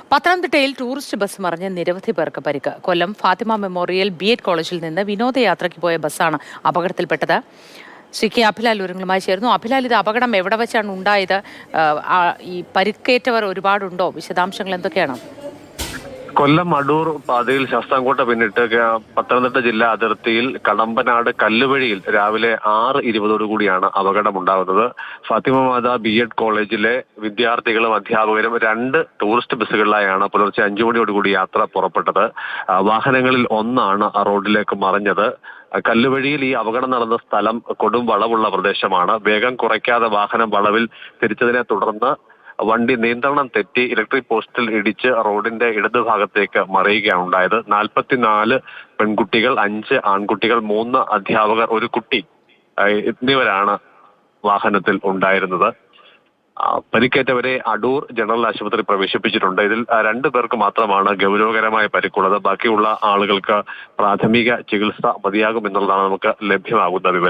പത്തനംതിട്ടയിൽ tourist bus മറിഞ്ഞ് നിരവധി പേർക്ക് പരിക്ക്. കൊല്ലം ഫാത്തിമ മെമ്മോറിയൽ ബി.എഡ് കോളേജിൽ നിന്ന് വിനോദയാത്രയ്ക്ക് പോയ ബസ്സാണ് അപകടത്തിൽപ്പെട്ടത്. ശ്രീ കെ അഭിലാൽ വിവരങ്ങളുമായി ചേർന്നു. അഭിലാൽ, ഇത് അപകടം എവിടെ വെച്ചാണ് ഉണ്ടായത്? ഈ പരിക്കേറ്റവർ ഒരുപാടുണ്ടോ? വിശദാംശങ്ങൾ എന്തൊക്കെയാണ്? കൊല്ലം അടൂർ പാതയിൽ ശാസ്താംകോട്ട പിന്നിട്ട് പത്തനംതിട്ട ജില്ലാ അതിർത്തിയിൽ കടമ്പനാട് കല്ലുവഴിയിൽ രാവിലെ 6:20 കൂടിയാണ് അപകടമുണ്ടാകുന്നത്. ഫാത്തിമ മാതാ ബി.എഡ് കോളേജിലെ വിദ്യാർത്ഥികളും അധ്യാപകരും 2 ടൂറിസ്റ്റ് ബസ്സുകളിലായാണ് പുലർച്ചെ 5 മണിയോടുകൂടി യാത്ര പുറപ്പെട്ടത്. വാഹനങ്ങളിൽ ഒന്നാണ് റോഡിലേക്ക് മറിഞ്ഞത്. കല്ലുവഴിയിൽ ഈ അപകടം നടന്ന സ്ഥലം കൊടും വളവുള്ള പ്രദേശമാണ്. വേഗം കുറയ്ക്കാതെ വാഹനം വളവിൽ തിരിച്ചതിനെ തുടർന്ന് വണ്ടി നിയന്ത്രണം തെറ്റി ഇലക്ട്രിക് പോസ്റ്റിൽ ഇടിച്ച് റോഡിന്റെ ഇടതുഭാഗത്തേക്ക് മറിയുകയാണ് ഉണ്ടായത്. 44 പെൺകുട്ടികൾ, 5 ആൺകുട്ടികൾ, 3 അധ്യാപകർ, ഒരു കുട്ടി എന്നിവരാണ് വാഹനത്തിൽ ഉണ്ടായിരുന്നത്. പരിക്കേറ്റവരെ അടൂർ ജനറൽ ആശുപത്രി പ്രവേശിപ്പിച്ചിട്ടുണ്ട്. ഇതിൽ 2 പേർക്ക് മാത്രമാണ് ഗൗരവകരമായ പരിക്കുള്ളത്. ബാക്കിയുള്ള ആളുകൾക്ക് പ്രാഥമിക ചികിത്സ മതിയാകുമെന്നുള്ളതാണ് നമുക്ക് ലഭ്യമാകുന്ന വിവരം.